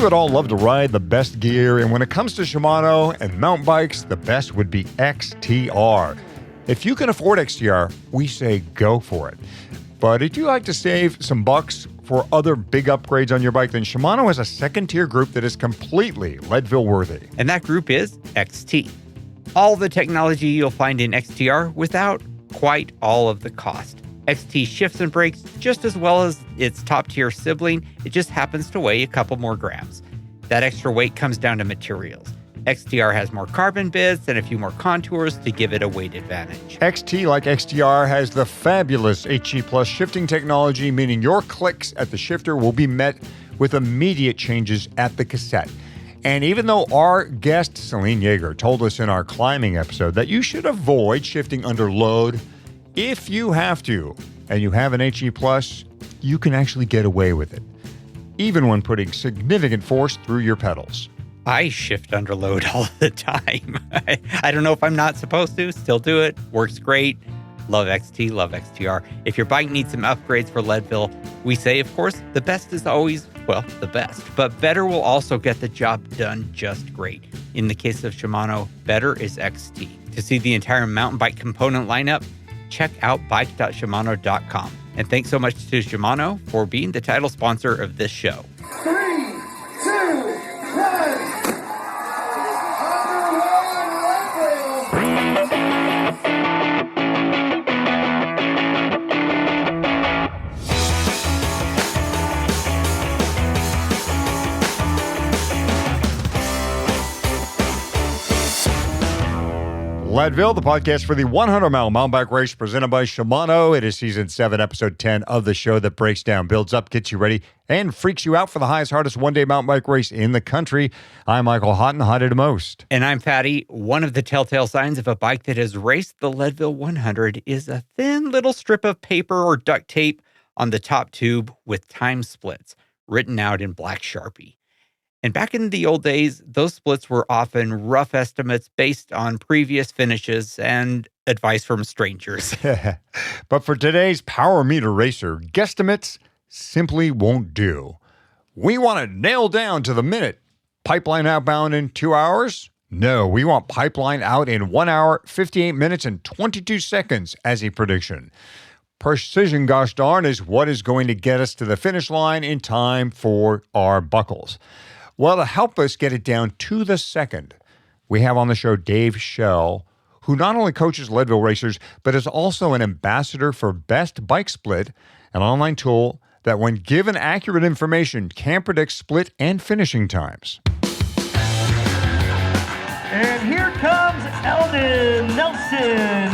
would all love to ride the best gear, and when it comes to Shimano and mountain bikes, the best would be XTR. If you can afford XTR, we say go for it. But if you like to save some bucks for other big upgrades on your bike, then Shimano has a second-tier group that is completely Leadville worthy. And that group is XT. All the technology you'll find in XTR without quite all of the cost. XT shifts and brakes just as well as its top-tier sibling. It just happens to weigh a couple more grams. That extra weight comes down to materials. XTR has more carbon bits and a few more contours to give it a weight advantage. XT, like XTR, has the fabulous HE Plus shifting technology, meaning your clicks at the shifter will be met with immediate changes at the cassette. And even though our guest, Celine Yeager, told us in our climbing episode that you should avoid shifting under load, if you have to, and you have an HE Plus, you can actually get away with it, even when putting significant force through your pedals. I shift under load all the time. I don't know if I'm not supposed to, still do it. Works great. Love XT, love XTR. If your bike needs some upgrades for Leadville, we say, of course, the best is always, well, the best. But better will also get the job done just great. In the case of Shimano, better is XT. To see the entire mountain bike component lineup, check out bike.shimano.com. And thanks so much to Shimano for being the title sponsor of this show. 3, 2, 1. Leadville, the podcast for the 100-mile mountain bike race presented by Shimano. It is Season 7, Episode 10 of the show that breaks down, builds up, gets you ready, and freaks you out for the highest, hardest one-day mountain bike race in the country. I'm Michael Houghton, hotted most. And I'm Fatty. One of the telltale signs of a bike that has raced the Leadville 100 is a thin little strip of paper or duct tape on the top tube with time splits written out in black Sharpie. And back in the old days, those splits were often rough estimates based on previous finishes and advice from strangers. But for today's Power Meter Racer, guesstimates simply won't do. We want it nailed down to the minute. Pipeline outbound in 2 hours? No, we want pipeline out in 1 hour, 58 minutes, and 22 seconds as a prediction. Precision, gosh darn, is what is going to get us to the finish line in time for our buckles. Well, to help us get it down to the second, we have on the show Dave Schell, who not only coaches Leadville racers, but is also an ambassador for Best Bike Split, an online tool that, when given accurate information, can predict split and finishing times. And here comes Eldon Nelson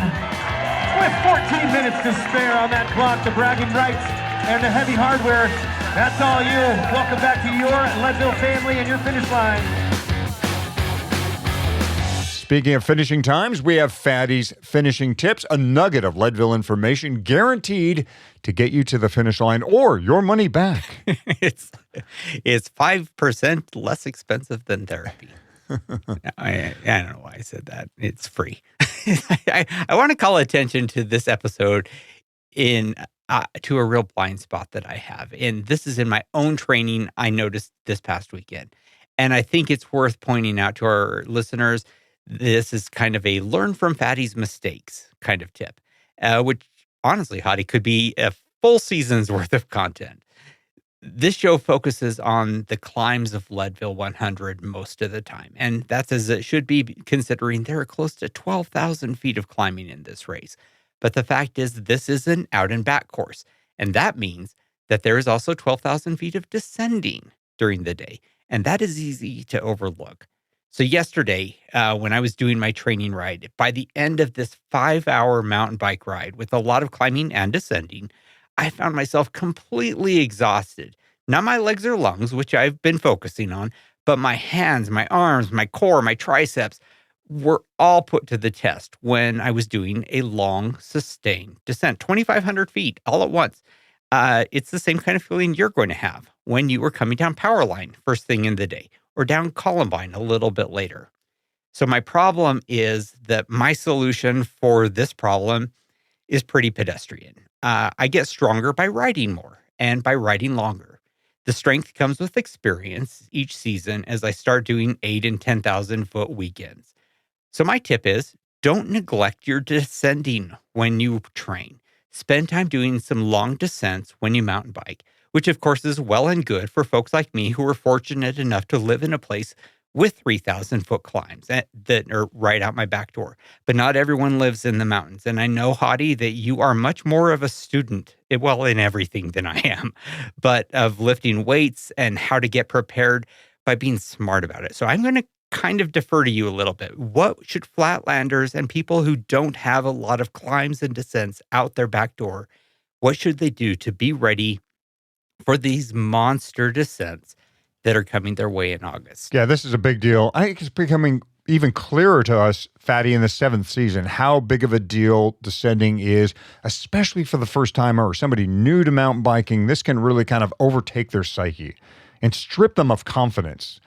with 14 minutes to spare on that clock, the bragging rights and the heavy hardware. That's all you. Welcome back to your Leadville family and your finish line. Speaking of finishing times, we have Fatty's Finishing Tips, a nugget of Leadville information guaranteed to get you to the finish line or your money back. It's 5% less expensive than therapy. I don't know why I said that. It's free. I want to call attention to this episode to a real blind spot that I have. And this is in my own training I noticed this past weekend. And I think it's worth pointing out to our listeners, this is kind of a learn from Fatty's mistakes kind of tip, which honestly, Hottie, could be a full season's worth of content. This show focuses on the climbs of Leadville 100 most of the time. And that's as it should be, considering there are close to 12,000 feet of climbing in this race. But the fact is, this is an out and back course. And that means that there is also 12,000 feet of descending during the day. And that is easy to overlook. So yesterday, when I was doing my training ride, by the end of this 5-hour mountain bike ride with a lot of climbing and descending, I found myself completely exhausted. Not my legs or lungs, which I've been focusing on, but my hands, my arms, my core, my triceps were all put to the test when I was doing a long, sustained descent, 2,500 feet all at once. It's the same kind of feeling you're going to have when you were coming down Powerline first thing in the day or down Columbine a little bit later. So my problem is that my solution for this problem is pretty pedestrian. I get stronger by riding more and by riding longer. The The strength comes with experience each season as I start doing 8 and 10,000 foot weekends. So my tip is, don't neglect your descending when you train. Spend time doing some long descents when you mountain bike, which of course is well and good for folks like me who are fortunate enough to live in a place with 3,000 foot climbs that are right out my back door. But not everyone lives in the mountains. And I know, Hadi, that you are much more of a student, well, in everything than I am, but of lifting weights and how to get prepared by being smart about it. So I'm going to kind of defer to you a little bit. What should flatlanders and people who don't have a lot of climbs and descents out their back door, what should they do to be ready for these monster descents that are coming their way in August? Yeah, this is a big deal. I think it's becoming even clearer to us, Fatty, in the 7th season, how big of a deal descending is, especially for the first timer or somebody new to mountain biking. This can really kind of overtake their psyche and strip them of confidence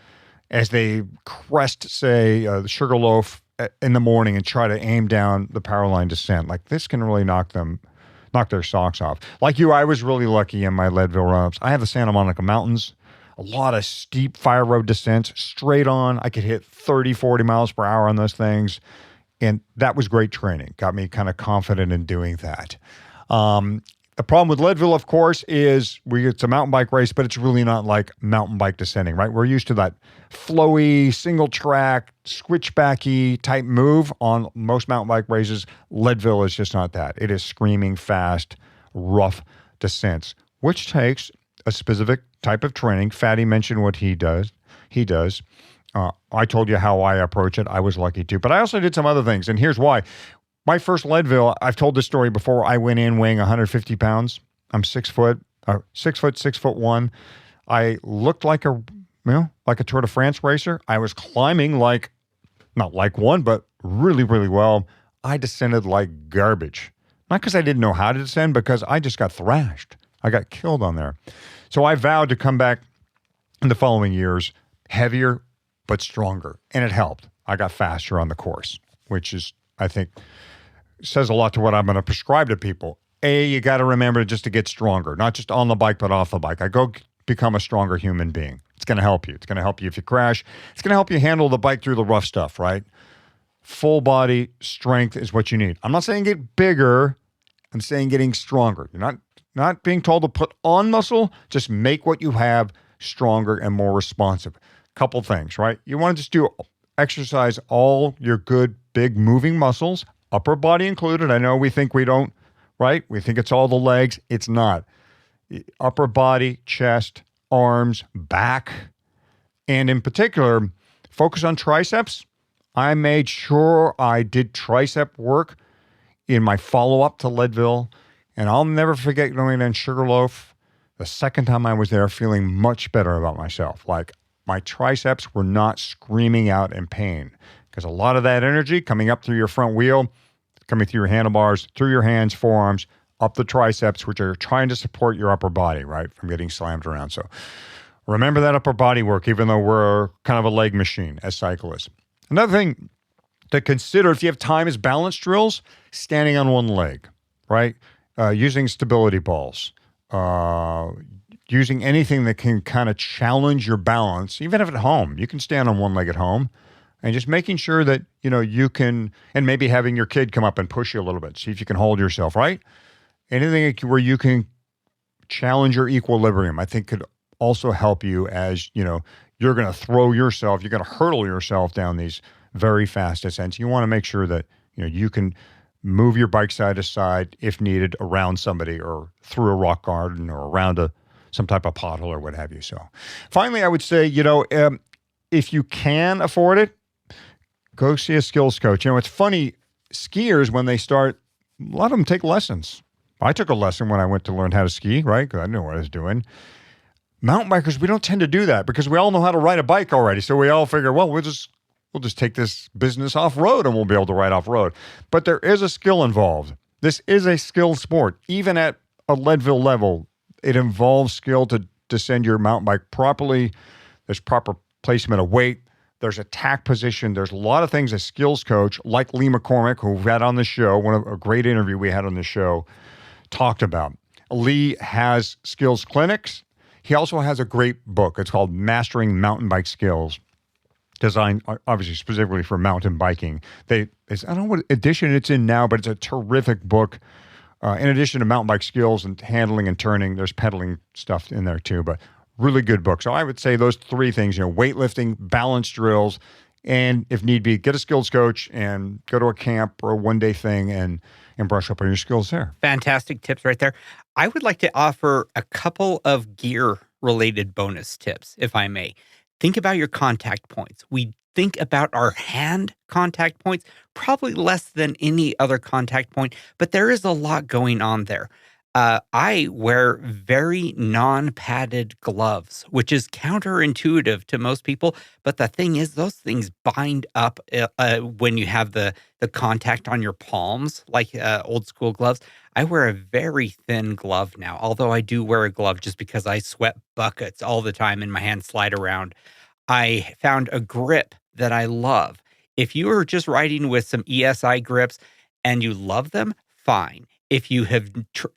as they crest, say, the Sugarloaf in the morning and try to aim down the Powerline descent. Like, this can really knock their socks off. Like you, I was really lucky in my Leadville run-ups. I have the Santa Monica Mountains, a lot of steep fire road descents, straight on. I could hit 30, 40 miles per hour on those things. And that was great training. Got me kind of confident in doing that. The problem with Leadville, of course, is it's a mountain bike race, but it's really not like mountain bike descending, right? We're used to that flowy, single track, switchbacky type move on most mountain bike races. Leadville is just not that. It is screaming fast, rough descents, which takes a specific type of training. Fatty mentioned what he does. I told you how I approach it. I was lucky too. But I also did some other things, and here's why. My first Leadville, I've told this story before. I went in weighing 150 pounds. I'm 6 foot, 6'1". I looked like a Tour de France racer. I was climbing not like one, but really, really well. I descended like garbage. Not because I didn't know how to descend, because I just got thrashed. I got killed on there. So I vowed to come back in the following years, heavier, but stronger. And it helped. I got faster on the course, which is, I think, says a lot to what I'm going to prescribe to people. You got to remember just to get stronger, not just on the bike, but off the bike. I go become a stronger human being. It's going to help you. It's going to help you if you crash. It's going to help you handle the bike through the rough stuff, right? Full body strength is what you need. I'm not saying get bigger. I'm saying getting stronger. You're not being told to put on muscle. Just make what you have stronger and more responsive. Couple things, right? You want to just exercise all your good, big moving muscles, upper body included. I know we think we don't, right? We think it's all the legs. It's not. Upper body, chest, arms, back, and in particular, focus on triceps. I made sure I did tricep work in my follow-up to Leadville, and I'll never forget going in Sugarloaf the second time I was there, feeling much better about myself. Like, my triceps were not screaming out in pain, because a lot of that energy coming up through your front wheel, coming through your handlebars, through your hands, forearms, up the triceps, which are trying to support your upper body, right, from getting slammed around. So remember that upper body work, even though we're kind of a leg machine as cyclists. Another thing to consider if you have time is balance drills, standing on one leg, right? Using stability balls, using anything that can kind of challenge your balance, even if at home. You can stand on one leg at home, and just making sure that, you can, and maybe having your kid come up and push you a little bit, see if you can hold yourself, right? Anything where you can challenge your equilibrium, I think could also help you as, you're going to you're going to hurdle yourself down these very fast descents. You want to make sure that, you can move your bike side to side if needed around somebody or through a rock garden or around some type of pothole or what have you. So finally, I would say, if you can afford it, go see a skills coach. It's funny, skiers, when they start, a lot of them take lessons. I took a lesson when I went to learn how to ski, right? Because I knew what I was doing. Mountain bikers, we don't tend to do that because we all know how to ride a bike already. So we all figure, well, we'll just take this business off-road and we'll be able to ride off-road. But there is a skill involved. This is a skill sport. Even at a Leadville level, it involves skill to descend your mountain bike properly. There's proper placement of weight. There's attack position. There's a lot of things a skills coach like Lee McCormick, who we had on the show, a great interview we had on the show, talked about. Lee has skills clinics. He also has a great book. It's called Mastering Mountain Bike Skills, designed obviously specifically for mountain biking. I don't know what edition it's in now, but it's a terrific book. In addition to mountain bike skills and handling and turning, there's pedaling stuff in there too, but really good book. So I would say those three things, weightlifting, balance drills, and if need be, get a skills coach and go to a camp or a one-day thing and brush up on your skills there. Fantastic tips right there. I would like to offer a couple of gear-related bonus tips, if I may. Think about your contact points. We think about our hand contact points, probably less than any other contact point, but there is a lot going on there. I wear very non-padded gloves, which is counterintuitive to most people. But the thing is, those things bind up when you have the contact on your palms, like old school gloves. I wear a very thin glove now, although I do wear a glove just because I sweat buckets all the time and my hands slide around. I found a grip that I love. If you are just riding with some ESI grips and you love them, fine. If you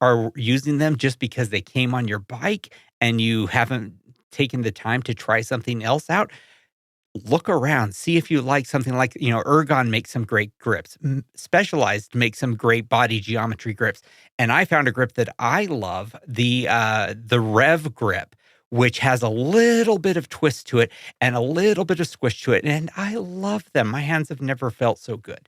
are using them just because they came on your bike and you haven't taken the time to try something else out, look around, see if you like something like, Ergon makes some great grips. Specialized makes some great body geometry grips. And I found a grip that I love, the Rev grip, which has a little bit of twist to it and a little bit of squish to it. And I love them. My hands have never felt so good.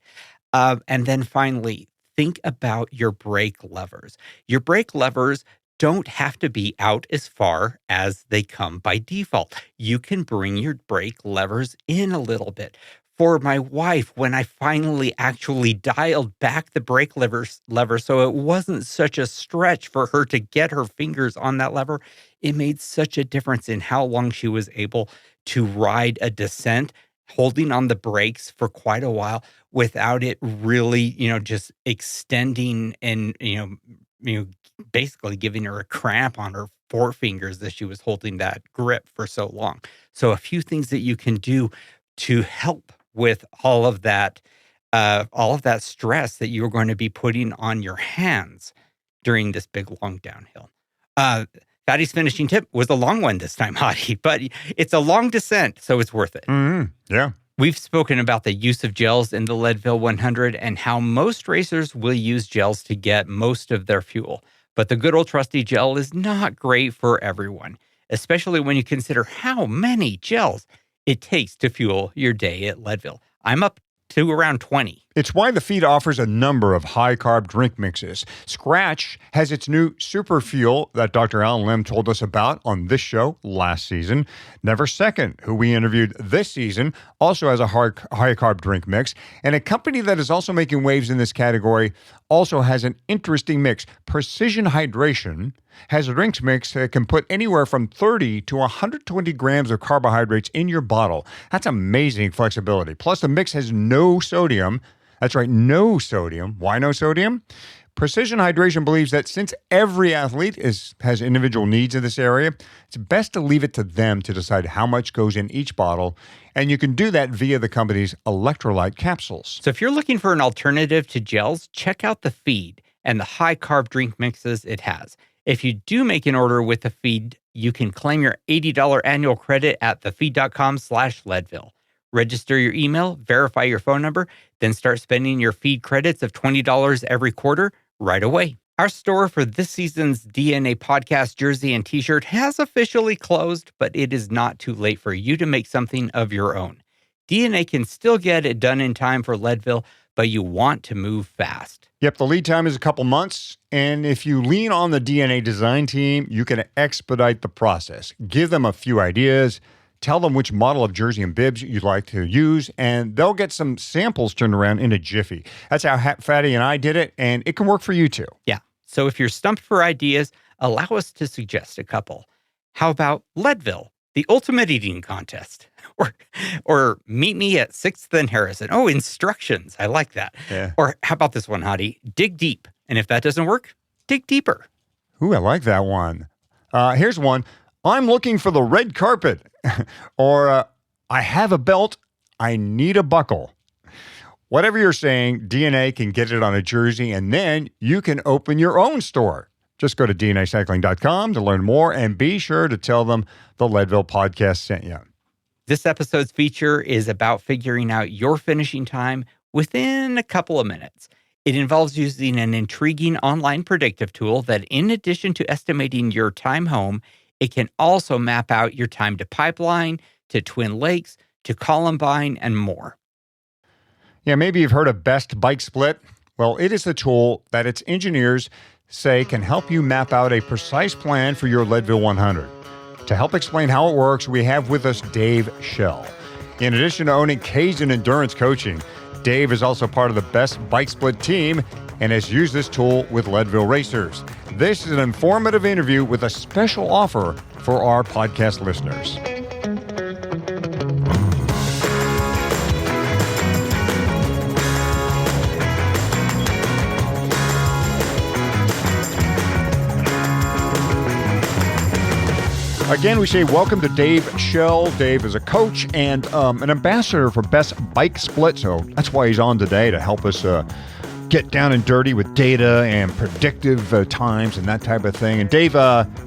And then finally, think about your brake levers. Your brake levers don't have to be out as far as they come by default. You can bring your brake levers in a little bit. For my wife, when I finally actually dialed back the brake lever so it wasn't such a stretch for her to get her fingers on that lever, it made such a difference in how long she was able to ride a descent, holding on the brakes for quite a while without it really, just extending and, basically giving her a cramp on her forefingers as she was holding that grip for so long. So a few things that you can do to help with all of that stress that you're going to be putting on your hands during this big, long downhill. Fatty's finishing tip was a long one this time, Hottie, but it's a long descent, so it's worth it. Mm-hmm. Yeah. We've spoken about the use of gels in the Leadville 100 and how most racers will use gels to get most of their fuel. But the good old trusty gel is not great for everyone, especially when you consider how many gels it takes to fuel your day at Leadville. I'm up to around 20. It's why the feed offers a number of high-carb drink mixes. Scratch has its new Super Fuel that Dr. Alan Lim told us about on this show last season. Never Second, who we interviewed this season, also has a high-carb drink mix. And a company that is also making waves in this category also has an interesting mix. Precision Hydration has a drinks mix that can put anywhere from 30 to 120 grams of carbohydrates in your bottle. That's amazing flexibility. Plus, the mix has no sodium. That's right, no sodium. Why no sodium? Precision Hydration believes that since every athlete has individual needs in this area, it's best to leave it to them to decide how much goes in each bottle, and you can do that via the company's electrolyte capsules. So if you're looking for an alternative to gels, check out the feed and the high-carb drink mixes it has. If you do make an order with the feed, you can claim your $80 annual credit at thefeed.com/Leadville. Register your email, verify your phone number, then start spending your feed credits of $20 every quarter right away. Our store for this season's DNA podcast jersey and t-shirt has officially closed, but it is not too late for you to make something of your own. DNA can still get it done in time for Leadville, but you want to move fast. Yep, the lead time is a couple months, and if you lean on the DNA design team, you can expedite the process. Give them a few ideas, tell them which model of jersey and bibs you'd like to use, and they'll get some samples turned around in a jiffy. That's how Fatty and I did it, and it can work for you too. Yeah, so if you're stumped for ideas, allow us to suggest a couple. How about Leadville, the ultimate eating contest? Or meet me at 6th and Harrison. Oh, instructions. I like that. Yeah. Or how about this one, Hottie? Dig deep. And if that doesn't work, dig deeper. Ooh, I like that one. Here's one. I'm looking for the red carpet. Or I have a belt. I need a buckle. Whatever you're saying, DNA can get it on a jersey, and then you can open your own store. Just go to dnacycling.com to learn more and be sure to tell them the Leadville podcast sent you. This episode's feature is about figuring out your finishing time within a couple of minutes. It involves using an intriguing online predictive tool that, in addition to estimating your time home, it can also map out your time to Pipeline, to Twin Lakes, to Columbine, and more. Yeah, maybe you've heard of Best Bike Split. Well, it is the tool that its engineers say can help you map out a precise plan for your Leadville 100. To help explain how it works, we have with us Dave Schell. In addition to owning Kaizen Endurance Coaching, Dave is also part of the Best Bike Split team and has used this tool with Leadville racers. This is an informative interview with a special offer for our podcast listeners. Again, we say welcome to Dave Schell. Dave is a coach and an ambassador for Best Bike Split, so that's why he's on today, to help us get down and dirty with data and predictive times and that type of thing. And Dave,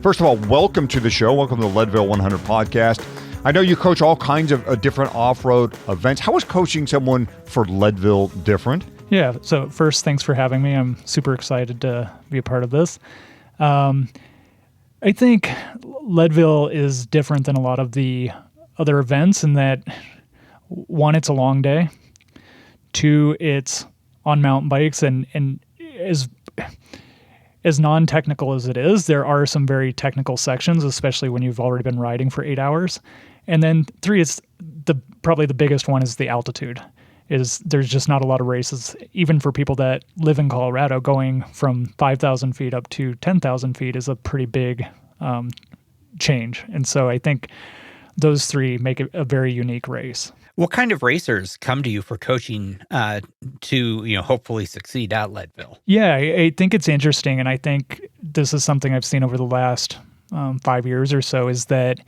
first of all, welcome to the show. Welcome to the Leadville 100 podcast. I know you coach all kinds of different off-road events. How is coaching someone for Leadville different? Yeah, so first, thanks for having me. I'm super excited to be a part of this. I think Leadville is different than a lot of the other events in that, one, it's a long day. Two, it's on mountain bikes, and as non-technical as it is, there are some very technical sections, especially when you've already been riding for 8 hours. And then three, it's probably the biggest one is the altitude. There's just not a lot of races, even for people that live in Colorado. Going from 5,000 feet up to 10,000 feet is a pretty big change. And so I think those three make it a very unique race. What kind of racers come to you for coaching to hopefully succeed at Leadville? Yeah, I think it's interesting, and I think this is something I've seen over the last 5 years or so, is that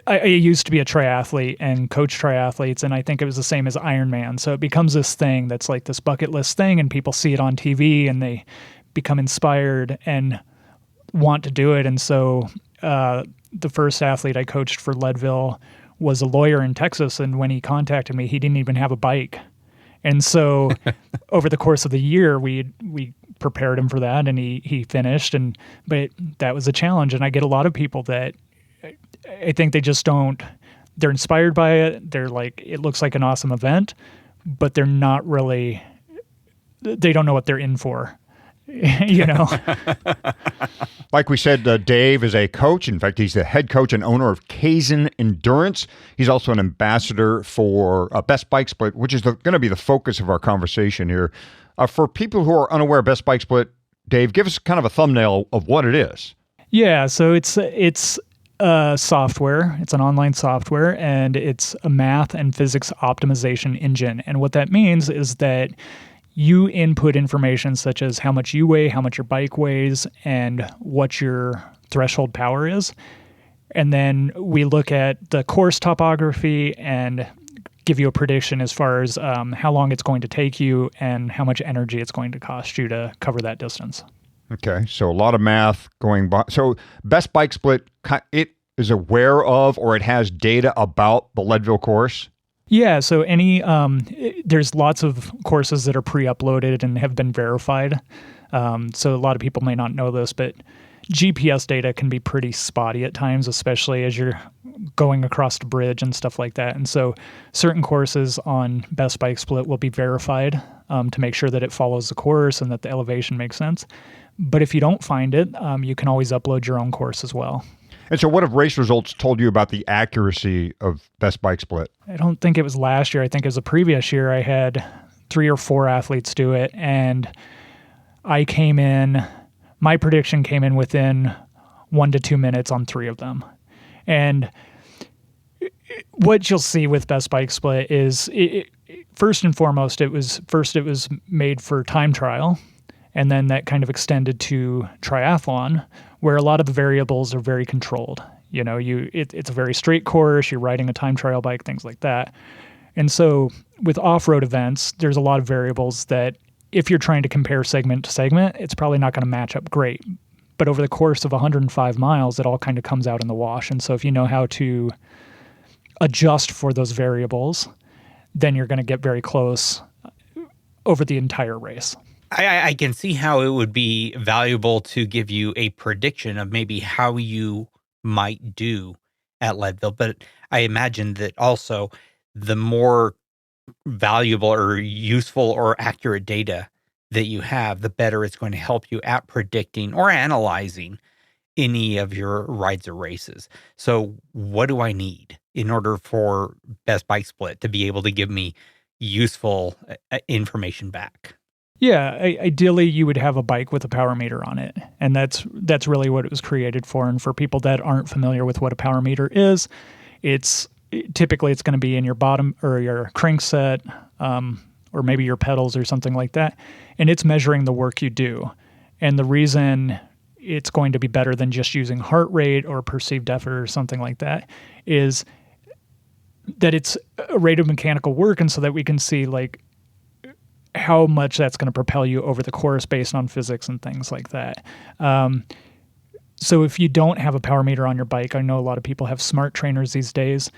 I used to be a triathlete and coach triathletes, and I think it was the same as Ironman. So it becomes this thing that's like this bucket list thing, and people see it on TV, and they become inspired and want to do it. And so the first athlete I coached for Leadville was a lawyer in Texas, and when he contacted me, he didn't even have a bike. And so over the course of the year, we prepared him for that, and he finished. But that was a challenge, and I get a lot of people that I think they just don't, they're inspired by it. They're like, it looks like an awesome event, but they're not really, they don't know what they're in for, Like we said, Dave is a coach. In fact, he's the head coach and owner of Kaizen Endurance. He's also an ambassador for Best Bike Split, which is going to be the focus of our conversation here. For people who are unaware of Best Bike Split, Dave, give us kind of a thumbnail of what it is. Yeah, so it's software. It's an online software, and it's a math and physics optimization engine. And what that means is that you input information such as how much you weigh, how much your bike weighs, and what your threshold power is. And then we look at the course topography and give you a prediction as far as how long it's going to take you and how much energy it's going to cost you to cover that distance. Okay, so a lot of math going by. So Best Bike Split, it is aware of, or it has data about the Leadville course? Yeah, so there's lots of courses that are pre-uploaded and have been verified. So a lot of people may not know this, but GPS data can be pretty spotty at times, especially as you're going across the bridge and stuff like that. And so certain courses on Best Bike Split will be verified to make sure that it follows the course and that the elevation makes sense. But if you don't find it, you can always upload your own course as well. And so what have race results told you about the accuracy of Best Bike Split? I don't think it was last year. I think it was the previous year. I had 3 or 4 athletes do it, and my prediction came in within 1 to 2 minutes on 3 of them. And what you'll see with Best Bike Split is, first and foremost, it was made for time trial, and then that kind of extended to triathlon, where a lot of the variables are very controlled. It's a very straight course, you're riding a time trial bike, things like that. And so with off-road events, there's a lot of variables that if you're trying to compare segment to segment, it's probably not going to match up great. But over the course of 105 miles, it all kind of comes out in the wash. And so if you know how to adjust for those variables, then you're going to get very close over the entire race. I can see how it would be valuable to give you a prediction of maybe how you might do at Leadville. But I imagine that also the more valuable or useful or accurate data that you have, the better it's going to help you at predicting or analyzing any of your rides or races. So what do I need in order for Best Bike Split to be able to give me useful information back? Yeah, ideally you would have a bike with a power meter on it. And that's really what it was created for. And for people that aren't familiar with what a power meter is, typically it's going to be in your bottom or your crankset, or maybe your pedals or something like that. And it's measuring the work you do. And the reason it's going to be better than just using heart rate or perceived effort or something like that is that it's a rate of mechanical work. And so that we can see like how much that's going to propel you over the course based on physics and things like that. So if you don't have a power meter on your bike, I know a lot of people have smart trainers these days.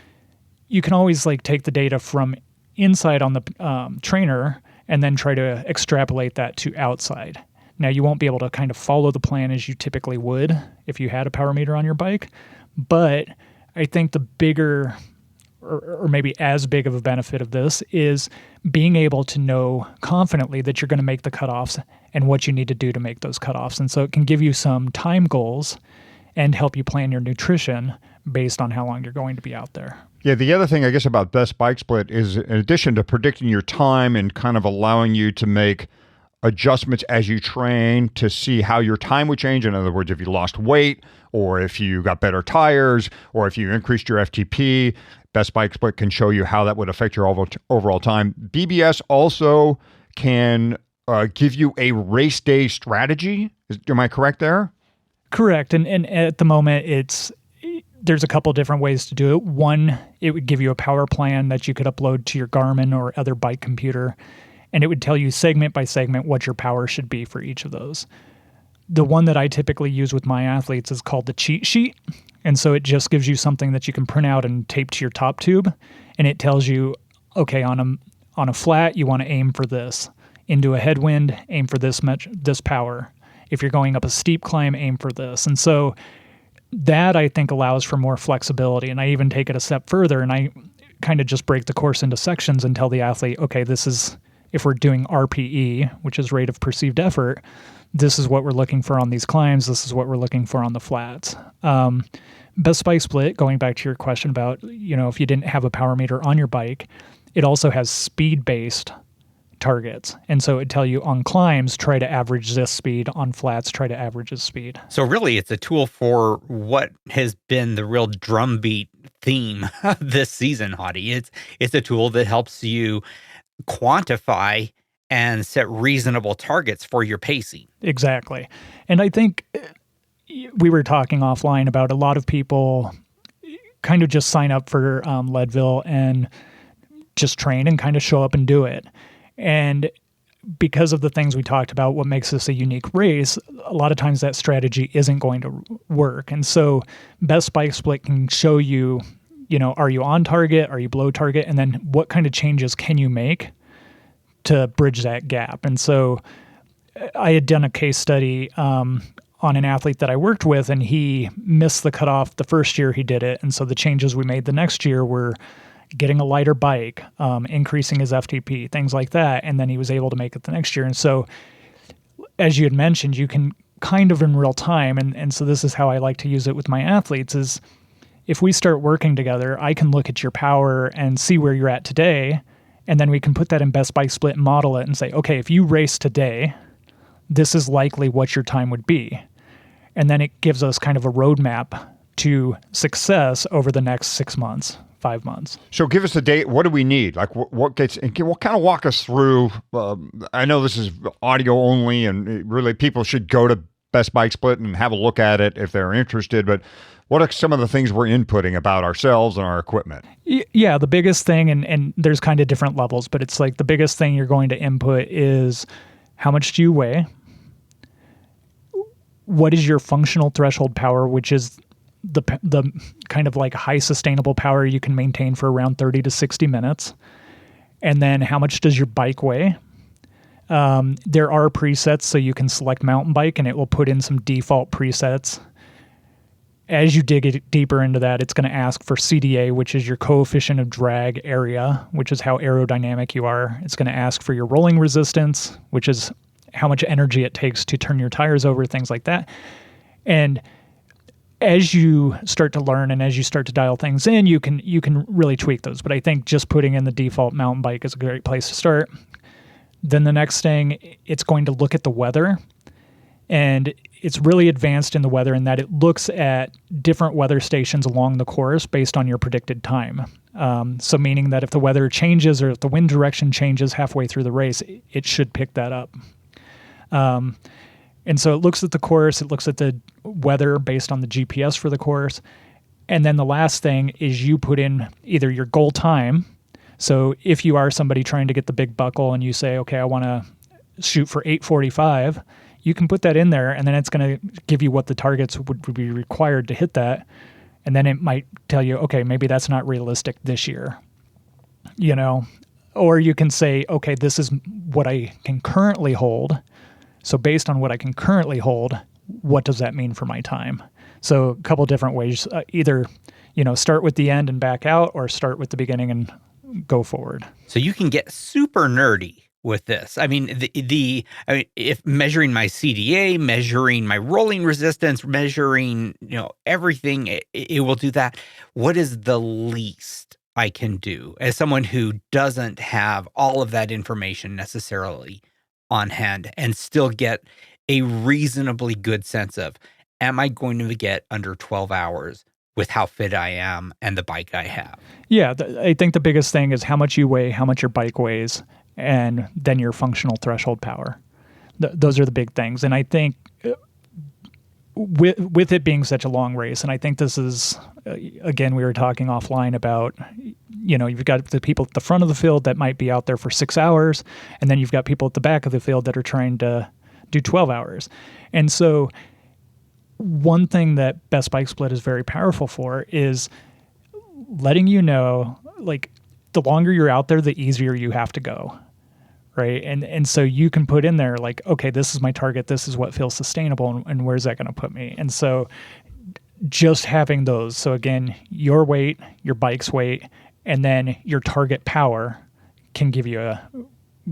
You can always like take the data from inside on the trainer and then try to extrapolate that to outside. Now, you won't be able to kind of follow the plan as you typically would if you had a power meter on your bike, but I think the bigger or maybe as big of a benefit of this is being able to know confidently that you're going to make the cutoffs and what you need to do to make those cutoffs. And so it can give you some time goals and help you plan your nutrition based on how long you're going to be out there. Yeah, the other thing I guess about Best Bike Split is in addition to predicting your time and kind of allowing you to make adjustments as you train to see how your time would change. In other words, if you lost weight or if you got better tires or if you increased your FTP, Best Bike Split can show you how that would affect your overall time. BBS also can give you a race day strategy. Am I correct there? Correct. And at the moment, there's a couple different ways to do it. One, it would give you a power plan that you could upload to your Garmin or other bike computer, and it would tell you segment by segment what your power should be for each of those. The one that I typically use with my athletes is called the cheat sheet. And so it just gives you something that you can print out and tape to your top tube. And it tells you, okay, on a flat, you want to aim for this. Into a headwind, aim for this power. If you're going up a steep climb, aim for this. And so that, I think, allows for more flexibility. And I even take it a step further, and I kind of just break the course into sections and tell the athlete, okay, this is, if we're doing RPE, which is rate of perceived effort, this is what we're looking for on these climbs. This is what we're looking for on the flats. Best Bike Split, going back to your question about, if you didn't have a power meter on your bike, it also has speed-based targets. And so it'd tell you on climbs, try to average this speed. On flats, try to average this speed. So really, it's a tool for what has been the real drumbeat theme this season, Hottie. It's a tool that helps you quantify and set reasonable targets for your pacing. Exactly. And I think we were talking offline about a lot of people kind of just sign up for Leadville and just train and kind of show up and do it. And because of the things we talked about, what makes this a unique race, a lot of times that strategy isn't going to work. And so Best Bike Split can show you, are you on target? Are you below target? And then what kind of changes can you make to bridge that gap? And so I had done a case study on an athlete that I worked with, and he missed the cutoff the first year he did it. And so the changes we made the next year were getting a lighter bike, increasing his FTP, things like that. And then he was able to make it the next year. And so, as you had mentioned, you can kind of in real time, and so this is how I like to use it with my athletes, is if we start working together, I can look at your power and see where you're at today, and then we can put that in Best Bike Split and model it and say, okay, if you race today, this is likely what your time would be. And then it gives us kind of a roadmap to success over the next 6 months. 5 months. So give us the date. What do we need? Like what kind of walk us through? I know this is audio only, and really people should go to Best Bike Split and have a look at it if they're interested. But what are some of the things we're inputting about ourselves and our equipment? Yeah, the biggest thing, and there's kind of different levels, but it's like the biggest thing you're going to input is how much do you weigh? What is your functional threshold power, which is the kind of like high sustainable power you can maintain for around 30 to 60 minutes? And then how much does your bike weigh? There are presets, so you can select mountain bike and it will put in some default presets. As you dig it deeper into that, it's going to ask for CDA, which is your coefficient of drag area, which is how aerodynamic you are. It's going to ask for your rolling resistance, which is how much energy it takes to turn your tires over, things like that. And as you start to learn and as you start to dial things in, you can really tweak those. But I think just putting in the default mountain bike is a great place to start. Then the next thing, it's going to look at the weather. And it's really advanced in the weather in that it looks at different weather stations along the course based on your predicted time. So meaning that if the weather changes or if the wind direction changes halfway through the race, it should pick that up. And so it looks at the course, it looks at the weather based on the GPS for the course. And then the last thing is you put in either your goal time. So if you are somebody trying to get the big buckle and you say, okay, I want to shoot for 8:45, you can put that in there, and then it's going to give you what the targets would be required to hit that. And then it might tell you, okay, maybe that's not realistic this year, or you can say, okay, this is what I can currently hold. So based on what I can currently hold, what does that mean for my time? So a couple different ways, either, start with the end and back out, or start with the beginning and go forward. So you can get super nerdy with this. I mean, if measuring my CDA, measuring my rolling resistance, measuring, everything, it will do that. What is the least I can do as someone who doesn't have all of that information necessarily on hand and still get a reasonably good sense of, am I going to get under 12 hours with how fit I am and the bike I have? Yeah, I think the biggest thing is how much you weigh, how much your bike weighs, and then your functional threshold power. Those are the big things. And I think with it being such a long race, and I think this is, again, we were talking offline about, you've got the people at the front of the field that might be out there for 6 hours, and then you've got people at the back of the field that are trying to do 12 hours. And so one thing that Best Bike Split is very powerful for is letting you know, like, the longer you're out there, the easier you have to go, right? And so you can put in there, like, okay, this is my target, this is what feels sustainable, and where's that going to put me? And so just having those, so again, your weight, your bike's weight, and then your target power can give you a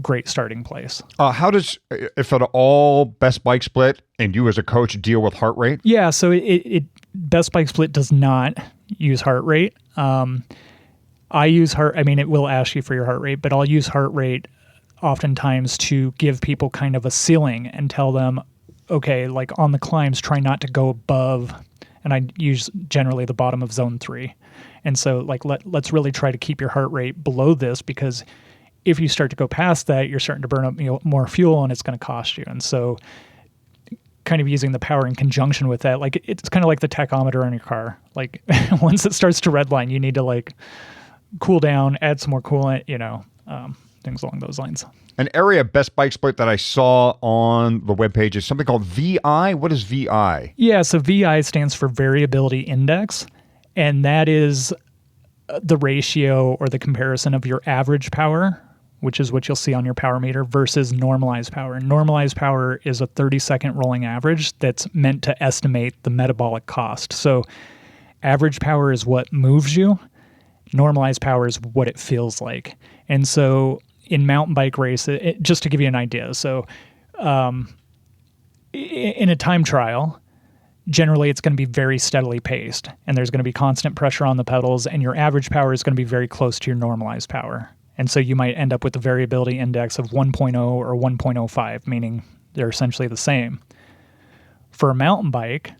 great starting place. How does, if at all, Best Bike Split and you as a coach deal with heart rate? Yeah, so it Best Bike Split does not use heart rate. I use it will ask you for your heart rate, but I'll use heart rate oftentimes to give people kind of a ceiling and tell them, okay, like on the climbs, try not to go above, and I use generally the bottom of zone 3. And so like, let's really try to keep your heart rate below this, because if you start to go past that, you're starting to burn up more fuel and it's going to cost you. And so kind of using the power in conjunction with that, like it's kind of like the tachometer on your car. Like once it starts to redline, you need to like cool down, add some more coolant, things along those lines. An area of Best Bike Split that I saw on the webpage is something called VI. What is VI? Yeah, so VI stands for Variability Index, and that is the ratio or the comparison of your average power, which is what you'll see on your power meter, versus normalized power. And normalized power is a 30-second rolling average that's meant to estimate the metabolic cost. So average power is what moves you. Normalized power is what it feels like. And so in mountain bike race, just to give you an idea, so in a time trial, generally it's going to be very steadily paced, and there's going to be constant pressure on the pedals, and your average power is going to be very close to your normalized power. And so you might end up with a variability index of 1.0 or 1.05, meaning they're essentially the same. For a mountain bike,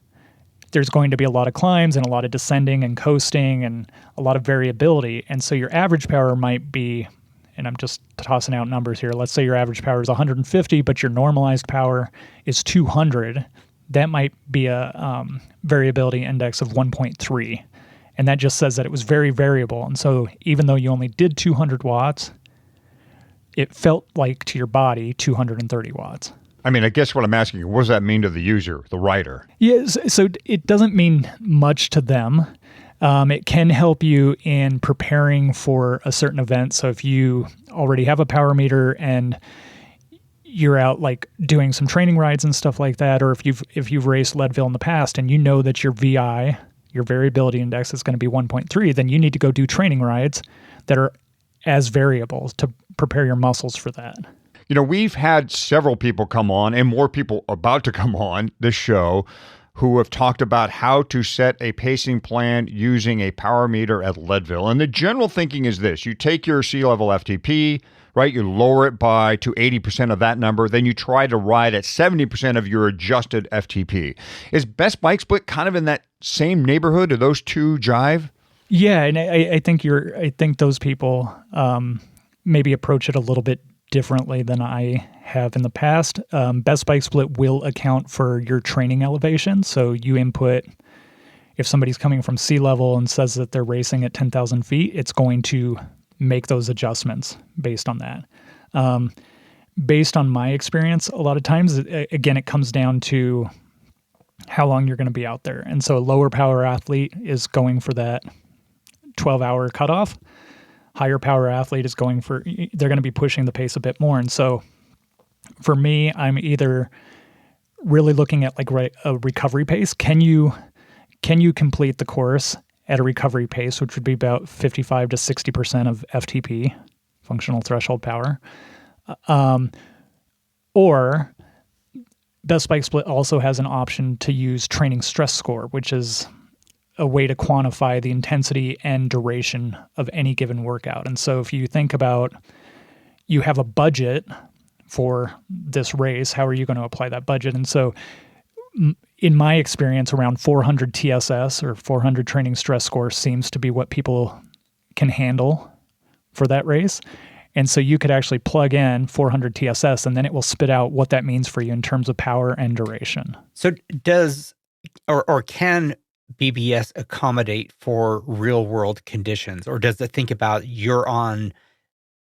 there's going to be a lot of climbs and a lot of descending and coasting and a lot of variability. And so your average power might be, and I'm just tossing out numbers here, let's say your average power is 150, but your normalized power is 200. That might be a variability index of 1.3. And that just says that it was very variable. And so even though you only did 200 watts, it felt like to your body 230 watts. I mean, I guess what I'm asking you, what does that mean to the user, the rider? Yes, so it doesn't mean much to them. It can help you in preparing for a certain event. So if you already have a power meter and you're out like doing some training rides and stuff like that, or if you've raced Leadville in the past and you know that your VI, your variability index, is going to be 1.3, then you need to go do training rides that are as variable to prepare your muscles for that. You know, we've had several people come on, and more people about to come on this show, who have talked about how to set a pacing plan using a power meter at Leadville. And the general thinking is this: you take your sea level FTP, right? You lower it to 80% of that number. Then you try to ride at 70% of your adjusted FTP. Is Best Bike Split kind of in that same neighborhood? Do those two jive? Yeah, and I think those people maybe approach it a little bit differently than I have in the past. Best Bike Split will account for your training elevation. So you input, if somebody's coming from sea level and says that they're racing at 10,000 feet, it's going to make those adjustments based on that. Based on my experience, a lot of times, again, it comes down to how long you're going to be out there. And so a lower power athlete is going for that 12-hour cutoff. Higher power athlete is they're going to be pushing the pace a bit more. And so for me, I'm either really looking at like a recovery pace. Can you complete the course at a recovery pace, which would be about 55 to 60% of FTP, functional threshold power? Or Best Bike Split also has an option to use training stress score, which is a way to quantify the intensity and duration of any given workout. And so if you think about, you have a budget for this race, how are you going to apply that budget? And so in my experience, around 400 TSS or 400 training stress score seems to be what people can handle for that race. And so you could actually plug in 400 TSS and then it will spit out what that means for you in terms of power and duration. So does or can BBS accommodate for real world conditions, or does it think about you're on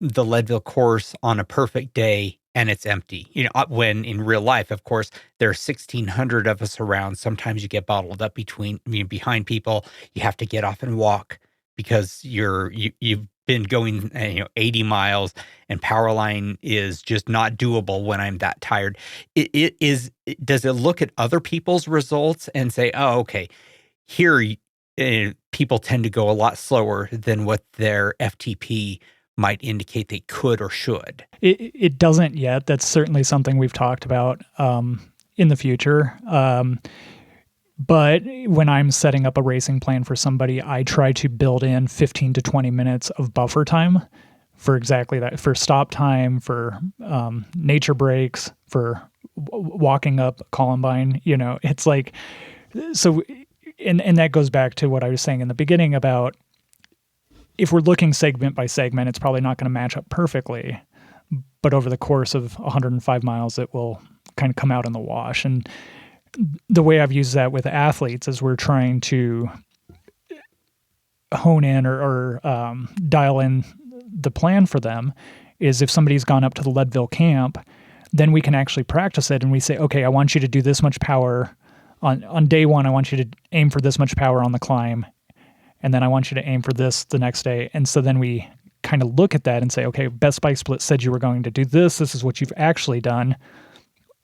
the Leadville course on a perfect day and it's empty? You know, when in real life, of course, there are 1,600 of us around. Sometimes you get bottled up behind people. You have to get off and walk because you've been going 80 miles and power line is just not doable when I'm that tired. Does it look at other people's results and say, oh, okay, here people tend to go a lot slower than what their FTP might indicate they could or should? It doesn't yet. That's certainly something we've talked about in the future. But when I'm setting up a racing plan for somebody, I try to build in 15 to 20 minutes of buffer time for exactly that, for stop time, for nature breaks, for walking up Columbine. It's like, so, and that goes back to what I was saying in the beginning about, if we're looking segment by segment, it's probably not going to match up perfectly, but over the course of 105 miles, it will kind of come out in the wash. And the way I've used that with athletes is we're trying to hone in or dial in the plan for them is if somebody's gone up to the Leadville camp, then we can actually practice it. And we say, okay, I want you to do this much power on day one. I want you to aim for this much power on the climb. And then I want you to aim for this the next day. And so then we kind of look at that and say, okay, Best Bike Split said you were going to do this. This is what you've actually done.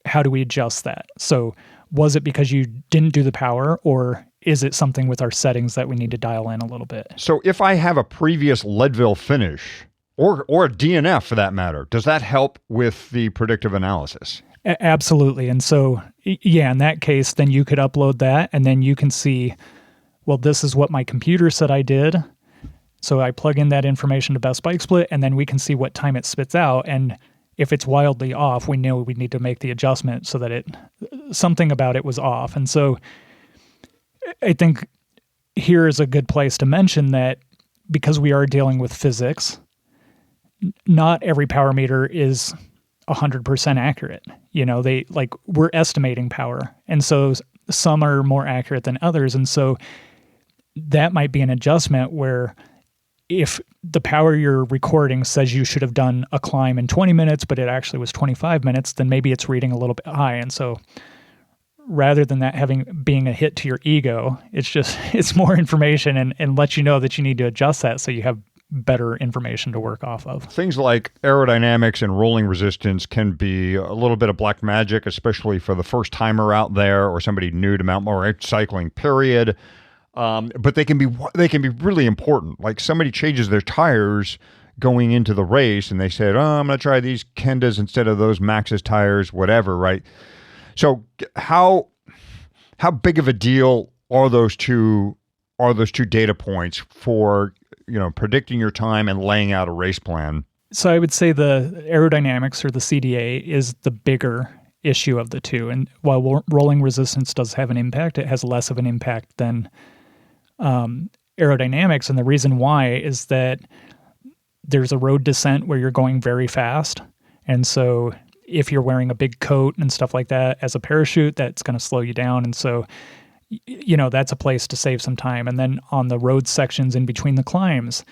How do we adjust that? So was it because you didn't do the power, or is it something with our settings that we need to dial in a little bit? So if I have a previous Leadville finish, or a DNF for that matter, does that help with the predictive analysis? Absolutely. And so, yeah, in that case, then you could upload that and then you can see, well, this is what my computer said I did. So I plug in that information to Best Bike Split, and then we can see what time it spits out. And if it's wildly off, we know we need to make the adjustment so that something about it was off. And so I think here is a good place to mention that because we are dealing with physics, not every power meter is 100% accurate. We're estimating power. And so some are more accurate than others. And so that might be an adjustment where if the power you're recording says you should have done a climb in 20 minutes, but it actually was 25 minutes, then maybe it's reading a little bit high. And so rather than that being a hit to your ego, it's more information and lets you know that you need to adjust that so you have better information to work off of. Things like aerodynamics and rolling resistance can be a little bit of black magic, especially for the first timer out there or somebody new to mountain or cycling, period. But they can be really important. Like somebody changes their tires going into the race and they said, I'm going to try these Kendas instead of those Maxxis tires, whatever, right? So how big of a deal are those two data points for, predicting your time and laying out a race plan? So I would say the aerodynamics or the CDA is the bigger issue of the two. And while rolling resistance does have an impact, it has less of an impact than aerodynamics. And the reason why is that there's a road descent where you're going very fast. And so if you're wearing a big coat and stuff like that as a parachute, that's going to slow you down. And so, that's a place to save some time. And then on the road sections in between the climbs,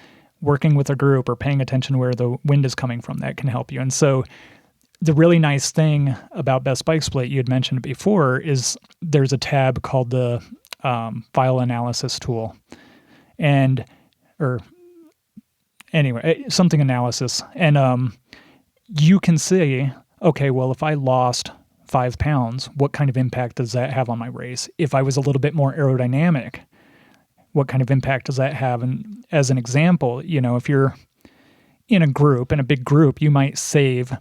working with a group or paying attention where the wind is coming from, that can help you. And so the really nice thing about Best Bike Split, you had mentioned it before, is there's a tab called the file analysis tool. Something analysis. And you can say, okay, well, if I lost 5 pounds, what kind of impact does that have on my race? If I was a little bit more aerodynamic, what kind of impact does that have? And as an example, if you're in a big group, you might save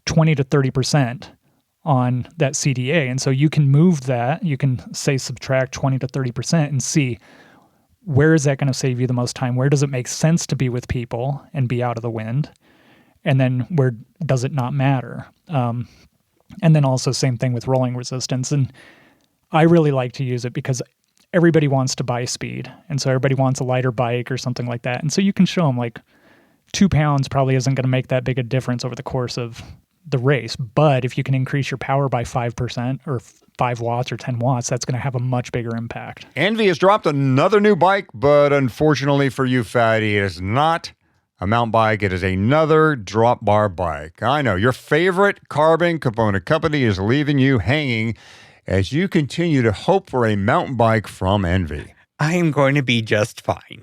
20 to 30% on that CDA. And so you can move that, you can say subtract 20 to 30% and see where is that going to save you the most time? Where does it make sense to be with people and be out of the wind? And then where does it not matter? And then also same thing with rolling resistance. And I really like to use it because everybody wants to buy speed. And so everybody wants a lighter bike or something like that. And so you can show them 2 pounds probably isn't going to make that big a difference over the course of the race. But if you can increase your power by 5% or 5 watts or 10 watts, that's going to have a much bigger impact. Envy has dropped another new bike, but unfortunately for you, Fatty, it is not a mountain bike. It is another drop bar bike. I know your favorite carbon component company is leaving you hanging as you continue to hope for a mountain bike from Envy. I am going to be just fine.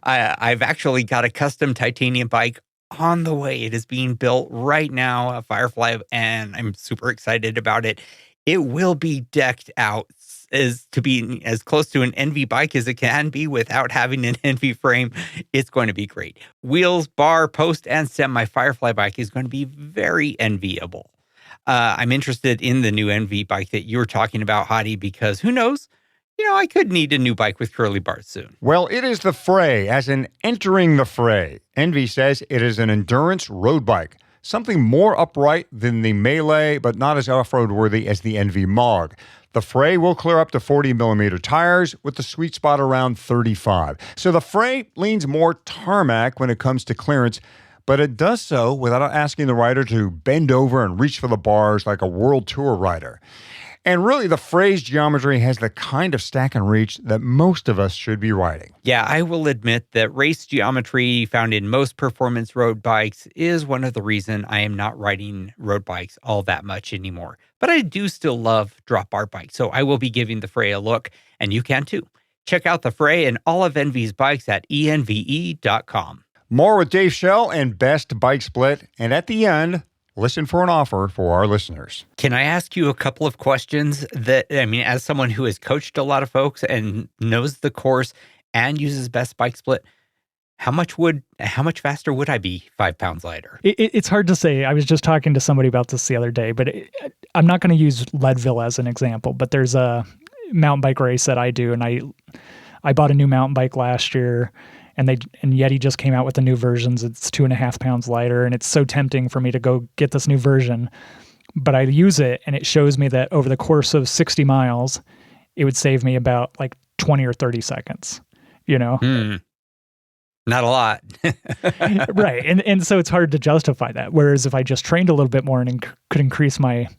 I've actually got a custom titanium bike on the way. It is being built right now, a Firefly, and I'm super excited about it. It will be decked out to be as close to an Envy bike as it can be without having an Envy frame. It's going to be great. Wheels, bar, post, and stem. My Firefly bike is going to be very enviable. I'm interested in the new Envy bike that you were talking about, Hadi, because who knows? I could need a new bike with curly bars soon. Well, it is the fray, as in entering the fray. Envy says it is an endurance road bike, something more upright than the Melee, but not as off-road worthy as the Envy Mog. The Fray will clear up to 40mm tires with the sweet spot around 35. So the Fray leans more tarmac when it comes to clearance, but it does so without asking the rider to bend over and reach for the bars like a World Tour rider. And really, the Fray's geometry has the kind of stack and reach that most of us should be riding. Yeah, I will admit that race geometry found in most performance road bikes is one of the reasons I am not riding road bikes all that much anymore. But I do still love drop bar bikes, so I will be giving the Fray a look, and you can too. Check out the Fray and all of Envy's bikes at enve.com. More with Dave Schell and Best Bike Split, and at the end, listen for an offer for our listeners. Can I ask you a couple of questions as someone who has coached a lot of folks and knows the course and uses Best Bike Split, how much faster would I be 5 pounds lighter? It's hard to say. I was just talking to somebody about this the other day, but I'm not going to use Leadville as an example, but there's a mountain bike race that I do, and I bought a new mountain bike last year, and Yeti just came out with the new versions. It's 2.5 pounds lighter, and it's so tempting for me to go get this new version. But I use it, and it shows me that over the course of 60 miles, it would save me about 20 or 30 seconds, Not a lot. Right. And so it's hard to justify that. Whereas if I just trained a little bit more and could increase my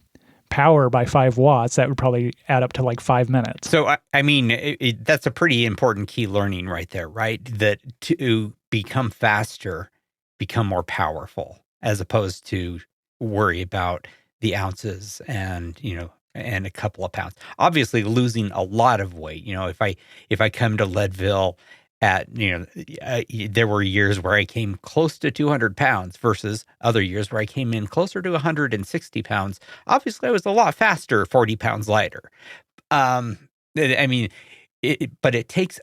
power by 5 watts, that would probably add up to like 5 minutes. So, I mean, that's a pretty important key learning right there, right? That to become faster, become more powerful, as opposed to worry about the ounces and, and a couple of pounds. Obviously, losing a lot of weight. If I come to Leadville at, there were years where I came close to 200 pounds versus other years where I came in closer to 160 pounds. Obviously, I was a lot faster, 40 pounds lighter. I mean, but it takes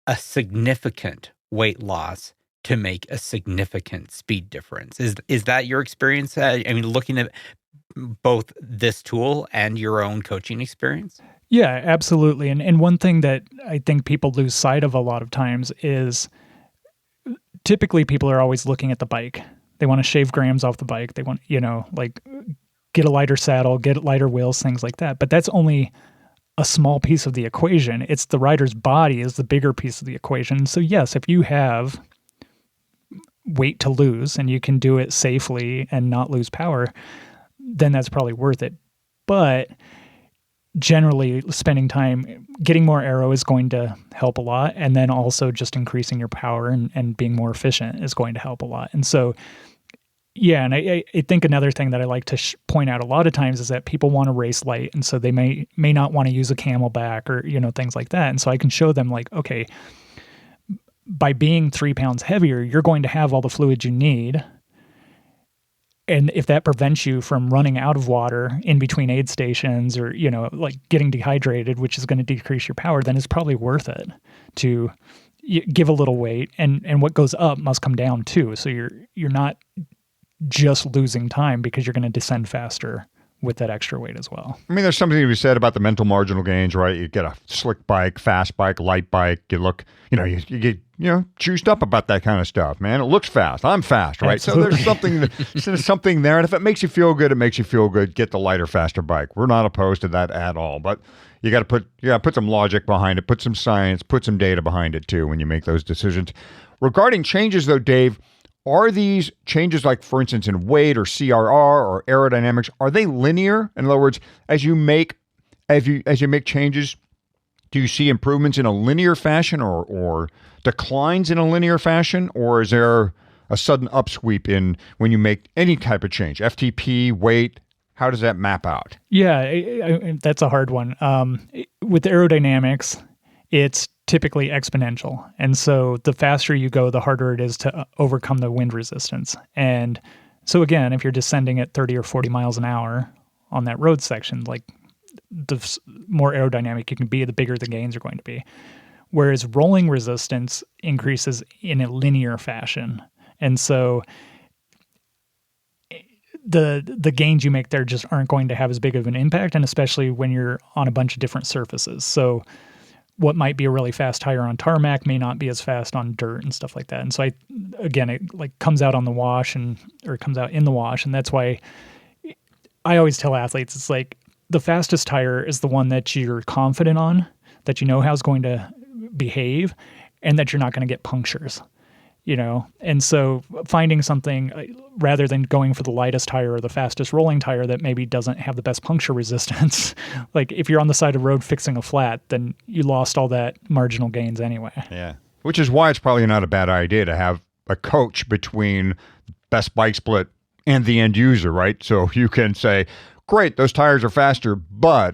a significant weight loss to make a significant speed difference. Is that your experience? I mean, looking at both this tool and your own coaching experience? Yeah, absolutely. And one thing that I think people lose sight of a lot of times is typically people are always looking at the bike. They want to shave grams off the bike. They want, like get a lighter saddle, get lighter wheels, things like that. But that's only a small piece of the equation. It's the rider's body is the bigger piece of the equation. So yes, if you have weight to lose and you can do it safely and not lose power, then that's probably worth it. But generally, spending time getting more aero is going to help a lot. And then also just increasing your power and being more efficient is going to help a lot. And so, yeah, and I think another thing that I like to point out a lot of times is that people want to race light. And so they may not want to use a Camelback or, things like that. And so I can show them like, okay, by being 3 pounds heavier, you're going to have all the fluid you need. And if that prevents you from running out of water in between aid stations or, like getting dehydrated, which is going to decrease your power, then it's probably worth it to give a little weight. And what goes up must come down too. So you're not just losing time because you're going to descend faster with that extra weight as well. I mean, there's something to be said about the mental marginal gains, right? You get a slick bike, fast bike, light bike. You look, you get, juiced up about that kind of stuff, man. It looks fast. I'm fast, right? Absolutely. So there's something there. And if it makes you feel good, it makes you feel good. Get the lighter, faster bike. We're not opposed to that at all. But you got to put some logic behind it, put some science, put some data behind it too when you make those decisions. Regarding changes, though, Dave, are these changes, like, for instance, in weight or CRR or aerodynamics, are they linear? In other words, as you make changes, do you see improvements in a linear fashion or declines in a linear fashion? Or is there a sudden upsweep in when you make any type of change? FTP, weight, how does that map out? Yeah, that's a hard one. With aerodynamics, it's typically exponential. And so the faster you go, the harder it is to overcome the wind resistance. And so again, if you're descending at 30 or 40 miles an hour on that road section, like the more aerodynamic you can be, the bigger the gains are going to be. Whereas rolling resistance increases in a linear fashion. And so the gains you make there just aren't going to have as big of an impact, and especially when you're on a bunch of different surfaces. So what might be a really fast tire on tarmac may not be as fast on dirt and stuff like that. And so it like comes out on the wash or comes out in the wash. And that's why I always tell athletes, it's like the fastest tire is the one that you're confident on, that you know how it's going to behave, and that you're not going to get punctures. And so finding something rather than going for the lightest tire or the fastest rolling tire that maybe doesn't have the best puncture resistance, like if you're on the side of the road fixing a flat, then you lost all that marginal gains anyway. Yeah. Which is why it's probably not a bad idea to have a coach between best bike split and the end user, right? So you can say, great, those tires are faster,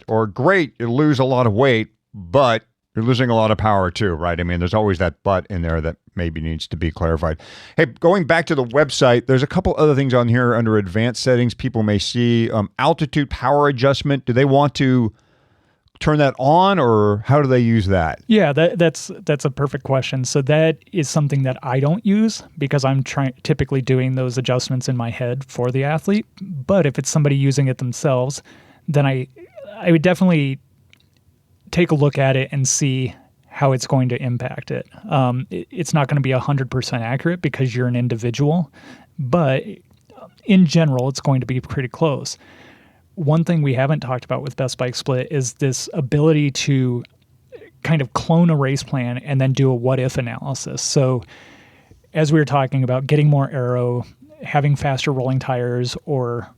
or great, you lose a lot of weight, but you're losing a lot of power too, right? I mean, there's always that but in there that maybe needs to be clarified. Hey, going back to the website, there's a couple other things on here under advanced settings people may see. Altitude power adjustment. Do they want to turn that on, or how do they use that? Yeah, that's a perfect question. So that is something that I don't use because I'm typically doing those adjustments in my head for the athlete. But if it's somebody using it themselves, then I would definitely take a look at it and see how it's going to impact it. It's not going to be 100% accurate because you're an individual, but in general, it's going to be pretty close. One thing we haven't talked about with Best Bike Split is this ability to kind of clone a race plan and then do a what-if analysis. So as we were talking about getting more aero, having faster rolling tires, or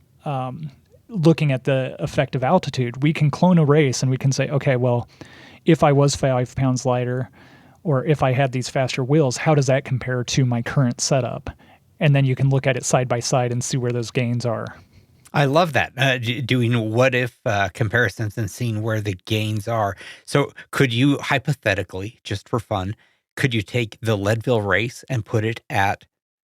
looking at the effective altitude, we can clone a race and we can say, okay, well, if I was 5 pounds lighter or if I had these faster wheels, how does that compare to my current setup? And then you can look at it side by side and see where those gains are. I love that, doing what if comparisons and seeing where the gains are. So could you hypothetically, just for fun, could you take the Leadville race and put it at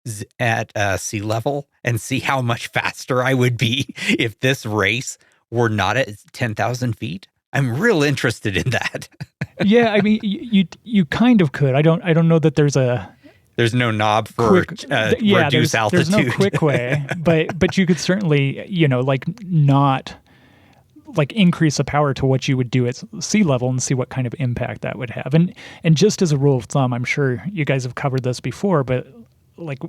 sea level and see how much faster I would be if this race were not at 10,000 feet? I'm real interested in that. Yeah, I mean, you kind of could. I don't know that there's no knob for reduce altitude. There's no quick way, but you could certainly, not increase the power to what you would do at sea level and see what kind of impact that would have. And just as a rule of thumb, I'm sure you guys have covered this before, but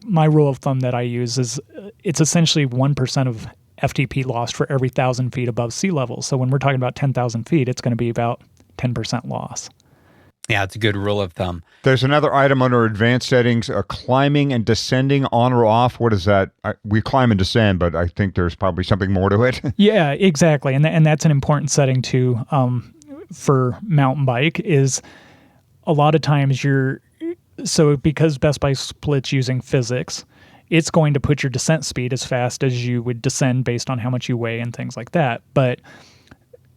my rule of thumb that I use is it's essentially 1% of FTP lost for every 1,000 feet above sea level. So when we're talking about 10,000 feet, it's going to be about 10% loss. Yeah, it's a good rule of thumb. There's another item under advanced settings, climbing and descending on or off. What is that? We climb and descend, but I think there's probably something more to it. Yeah, exactly. And that's an important setting too for mountain bike is a lot of times because Best Bike Split's using physics, it's going to put your descent speed as fast as you would descend based on how much you weigh and things like that. But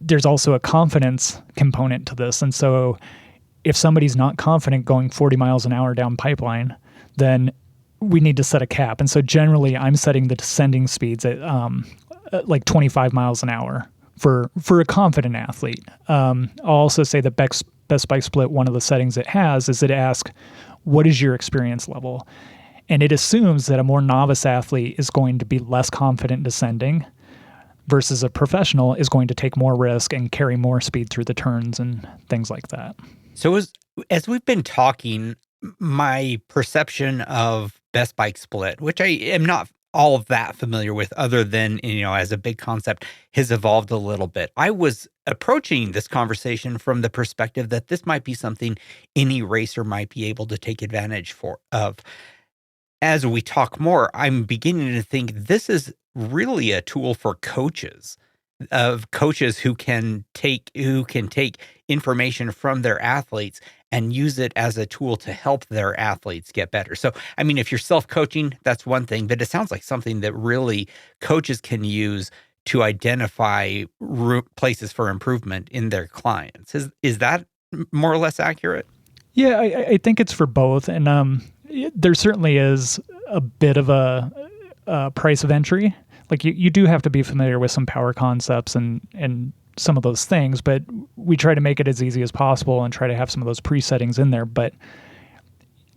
there's also a confidence component to this. And so if somebody's not confident going 40 miles an hour down pipeline, then we need to set a cap. And so generally I'm setting the descending speeds at 25 miles an hour for a confident athlete. I'll also say that Best Bike Split, one of the settings it has is it asks, what is your experience level? And it assumes that a more novice athlete is going to be less confident descending versus a professional is going to take more risk and carry more speed through the turns and things like that. So as we've been talking, my perception of Best Bike Split, which I am not all of that familiar with other than, as a big concept, has evolved a little bit. I was approaching this conversation from the perspective that this might be something any racer might be able to take advantage of. As we talk more, I'm beginning to think this is really a tool for coaches who can take information from their athletes and use it as a tool to help their athletes get better. So, I mean, if you're self-coaching, that's one thing, but it sounds like something that really coaches can use to identify places for improvement in their clients. Is that more or less accurate? Yeah, I think it's for both. And there certainly is a bit of a price of entry. You do have to be familiar with some power concepts and some of those things, but we try to make it as easy as possible and try to have some of those presettings in there. But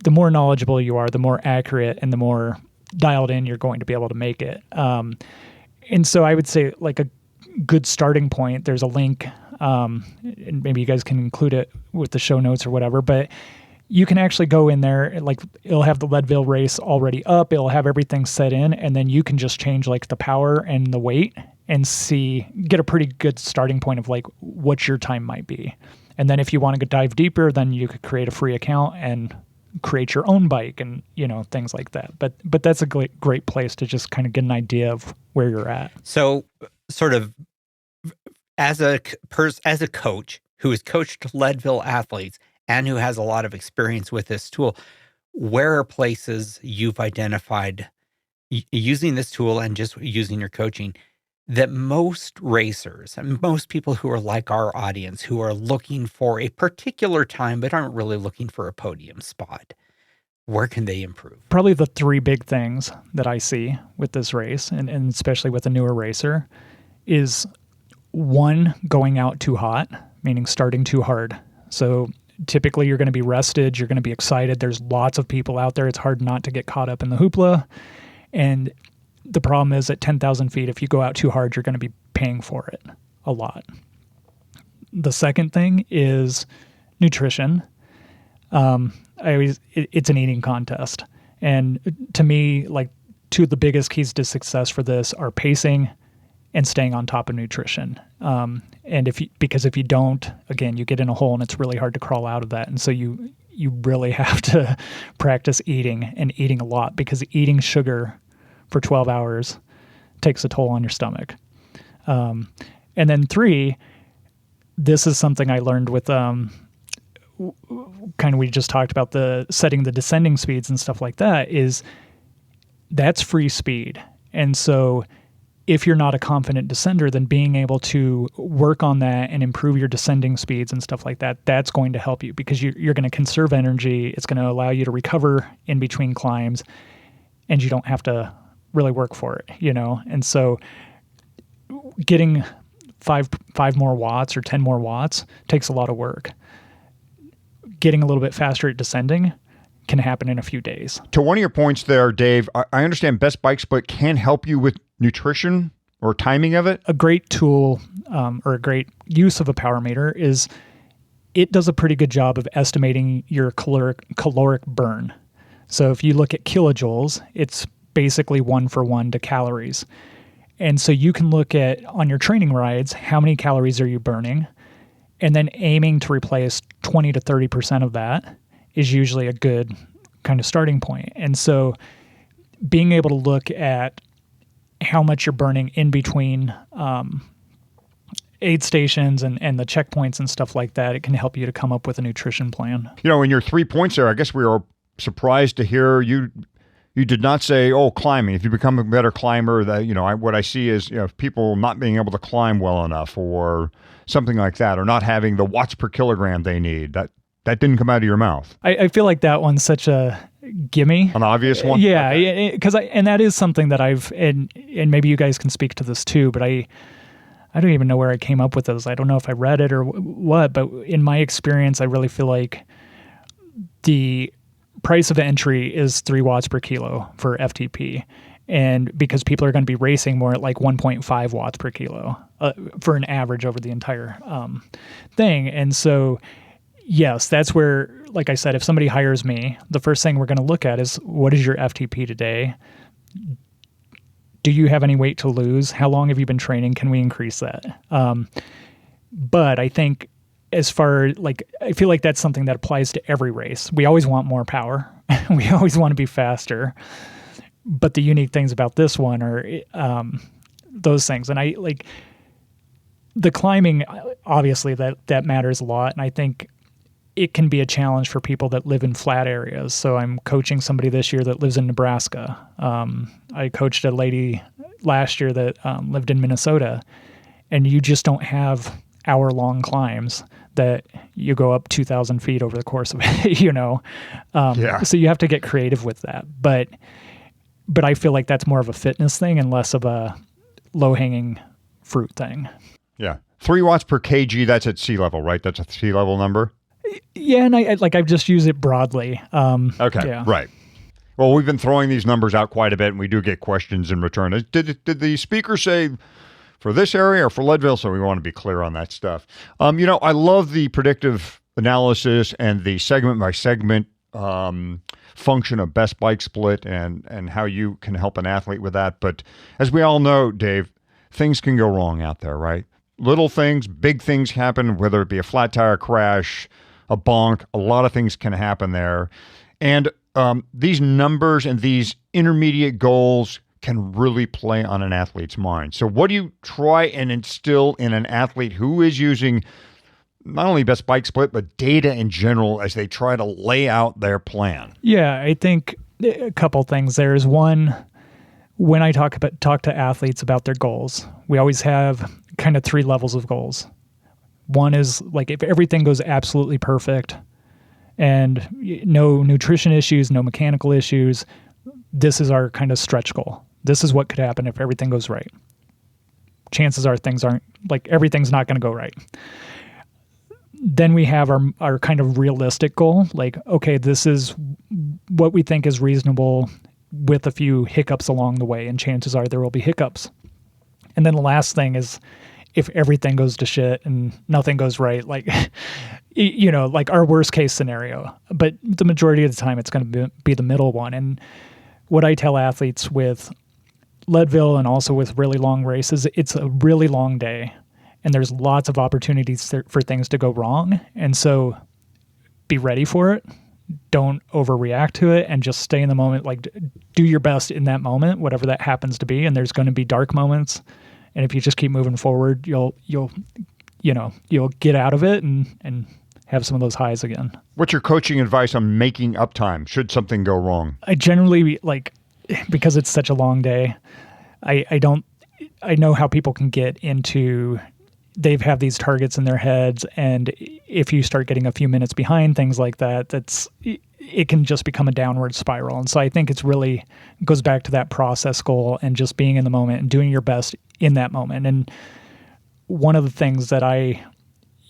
the more knowledgeable you are, the more accurate and the more dialed in you're going to be able to make it. And so I would say a good starting point, there's a link, and maybe you guys can include it with the show notes or whatever, but you can actually go in there, it'll have the Leadville race already up, it'll have everything set in, and then you can just change the power and the weight and get a pretty good starting point of what your time might be. And then if you want to dive deeper, then you could create a free account and create your own bike and, things like that. But that's a great place to just kind of get an idea of where you're at. So sort of as a coach who has coached Leadville athletes, and who has a lot of experience with this tool, where are places you've identified using this tool and just using your coaching that most racers and most people who are like our audience, who are looking for a particular time but aren't really looking for a podium spot, where can they improve? Probably the three big things that I see with this race, and especially with a newer racer, is one, going out too hot, meaning starting too hard. So typically you're going to be rested, you're going to be excited. There's lots of people out there. It's hard not to get caught up in the hoopla. And the problem is at 10,000 feet, if you go out too hard, you're going to be paying for it a lot. The second thing is nutrition. It's an eating contest. And to me, two of the biggest keys to success for this are pacing and staying on top of nutrition. Because if you don't, again, you get in a hole and it's really hard to crawl out of that. And so you really have to practice eating and eating a lot, because eating sugar for 12 hours takes a toll on your stomach. And then 3, this is something I learned with kind of, we just talked about the setting the descending speeds and stuff like that, is that's free speed. And so if you're not a confident descender, then being able to work on that and improve your descending speeds and stuff like that, that's going to help you, because you're going to conserve energy. It's going to allow you to recover in between climbs, and you don't have to really work for it, And so getting five more watts or 10 more watts takes a lot of work. Getting a little bit faster at descending can happen in a few days. To one of your points there, Dave, I understand Best Bike Split can help you with nutrition or timing of it. A great tool or a great use of a power meter is it does a pretty good job of estimating your caloric burn. So if you look at kilojoules, it's basically 1-for-1 to calories. And so you can look at, on your training rides, how many calories are you burning, and then aiming to replace 20 to 30% of that is usually a good kind of starting point. And so being able to look at how much you're burning in between aid stations and the checkpoints and stuff like that, it can help you to come up with a nutrition plan. In your 3 points there, I guess we were surprised to hear you did not say, climbing. If you become a better climber, that what I see is people not being able to climb well enough or something like that, or not having the watts per kilogram they need. That didn't come out of your mouth. I feel like that one's such a gimme. An obvious one? Yeah, because and that is something that I've, and maybe you guys can speak to this too, but I don't even know where I came up with those. I don't know if I read it or what, but in my experience, I really feel like the price of entry is 3 watts per kilo for FTP. And because people are going to be racing more at like 1.5 watts per kilo for an average over the entire thing. And so, yes, that's where, like I said, if somebody hires me, the first thing we're going to look at is, what is your FTP today? Do you have any weight to lose? How long have you been training? Can we increase that? But I think as far, I feel like that's something that applies to every race. We always want more power. We always want to be faster. But the unique things about this one are those things. And the climbing, obviously that matters a lot. And I think it can be a challenge for people that live in flat areas. So I'm coaching somebody this year that lives in Nebraska. I coached a lady last year that lived in Minnesota, and you just don't have hour-long climbs that you go up 2,000 feet over the course of it, Yeah. So you have to get creative with that. But I feel like that's more of a fitness thing and less of a low-hanging fruit thing. Yeah. 3 watts per kg, that's at sea level, right? That's a sea level number? Yeah, and I've just used it broadly. Okay, yeah. Right. Well, we've been throwing these numbers out quite a bit, and we do get questions in return. Did the speaker say for this area or for Leadville? So we want to be clear on that stuff. I love the predictive analysis and the segment-by-segment function of Best Bike Split and how you can help an athlete with that. But as we all know, Dave, things can go wrong out there, right? Little things, big things happen, whether it be a flat tire crash, a bonk, a lot of things can happen there. And these numbers and these intermediate goals can really play on an athlete's mind. So what do you try and instill in an athlete who is using not only Best Bike Split, but data in general as they try to lay out their plan? Yeah, I think a couple things. There's one, when I talk to athletes about their goals, we always have kind of 3 levels of goals. One is if everything goes absolutely perfect and no nutrition issues, no mechanical issues, this is our kind of stretch goal. This is what could happen if everything goes right. Chances are everything's not going to go right. Then we have our kind of realistic goal. Okay, this is what we think is reasonable with a few hiccups along the way, and chances are there will be hiccups. And then the last thing is, if everything goes to shit and nothing goes right, our worst case scenario. But the majority of the time, it's going to be the middle one. And what I tell athletes with Leadville and also with really long races, it's a really long day, and there's lots of opportunities for things to go wrong. And so be ready for it. Don't overreact to it, and just stay in the moment. Do your best in that moment, whatever that happens to be. And there's going to be dark moments, And if you just keep moving forward, you'll get out of it and have some of those highs again. What's your coaching advice on making up time should something go wrong? I generally, because it's such a long day, I know how people can get into, they've had these targets in their heads, and if you start getting a few minutes behind, things like that, it can just become a downward spiral. And so I think it's really goes back to that process goal and just being in the moment and doing your best in that moment. And one of the things that I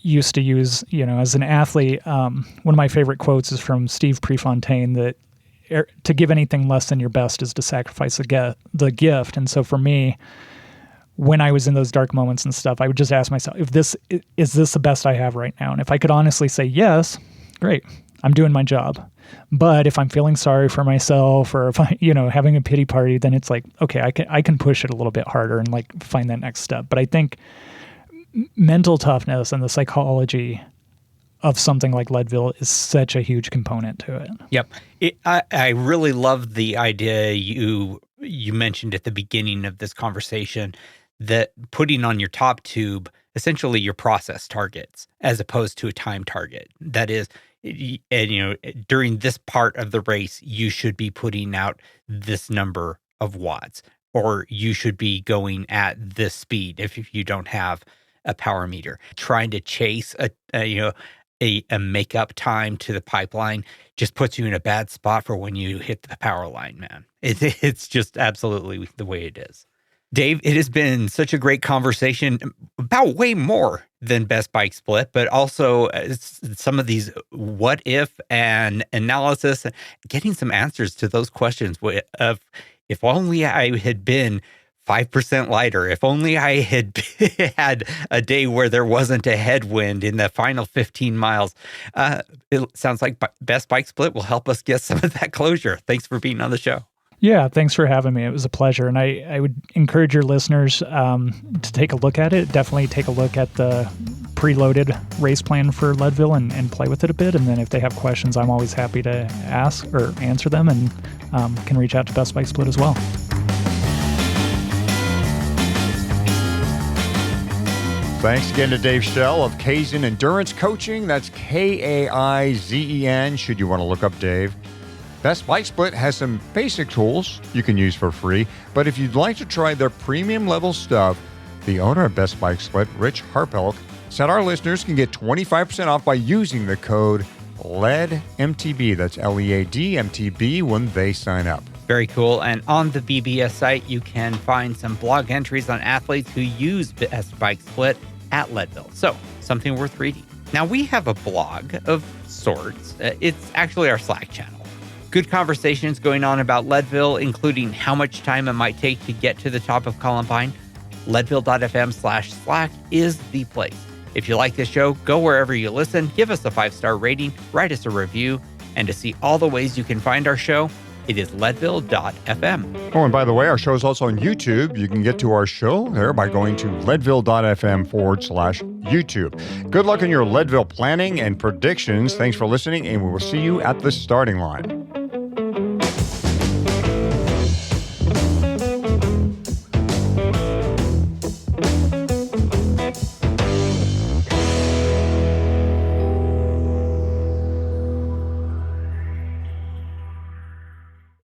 used to use, as an athlete, one of my favorite quotes is from Steve Prefontaine, that to give anything less than your best is to sacrifice the gift. And so for me, when I was in those dark moments and stuff, I would just ask myself, is this the best I have right now? And if I could honestly say yes, great, I'm doing my job. But if I'm feeling sorry for myself, or if I, having a pity party, then it's like, okay, I can push it a little bit harder and find that next step. But I think mental toughness and the psychology of something like Leadville is such a huge component to it. Yep. I really love the idea you mentioned at the beginning of this conversation, that putting on your top tube essentially your process targets as opposed to a time target. That is, during this part of the race, you should be putting out this number of watts, or you should be going at this speed if you don't have a power meter. Trying to chase a makeup time to the pipeline just puts you in a bad spot for when you hit the power line, man. It's just absolutely the way it is. Dave, it has been such a great conversation about way more than Best Bike Split, but also some of these what if and analysis, getting some answers to those questions of if only I had been 5% lighter, if only I had had a day where there wasn't a headwind in the final 15 miles. It sounds like Best Bike Split will help us get some of that closure. Thanks for being on the show. Yeah, thanks for having me. It was a pleasure. And I would encourage your listeners to take a look at it. Definitely take a look at the preloaded race plan for Leadville and play with it a bit. And then if they have questions, I'm always happy to ask or answer them, and can reach out to Best Bike Split as well. Thanks again to Dave Schell of Kaizen Endurance Coaching. That's Kaizen, should you want to look up Dave. Best Bike Split has some basic tools you can use for free, but if you'd like to try their premium level stuff, the owner of Best Bike Split, Rich Harpelk, said our listeners can get 25% off by using the code LEADMTB. That's LEADMTB when they sign up. Very cool. And on the BBS site, you can find some blog entries on athletes who use Best Bike Split at Leadville. So, something worth reading. Now, we have a blog of sorts. It's actually our Slack channel. Good conversations going on about Leadville, including how much time it might take to get to the top of Columbine. Leadville.fm/Slack is the place. If you like this show, go wherever you listen, give us a 5-star rating, write us a review, and to see all the ways you can find our show, it is Leadville.fm. Oh, and by the way, our show is also on YouTube. You can get to our show there by going to Leadville.fm/YouTube. Good luck in your Leadville planning and predictions. Thanks for listening, and we will see you at the starting line.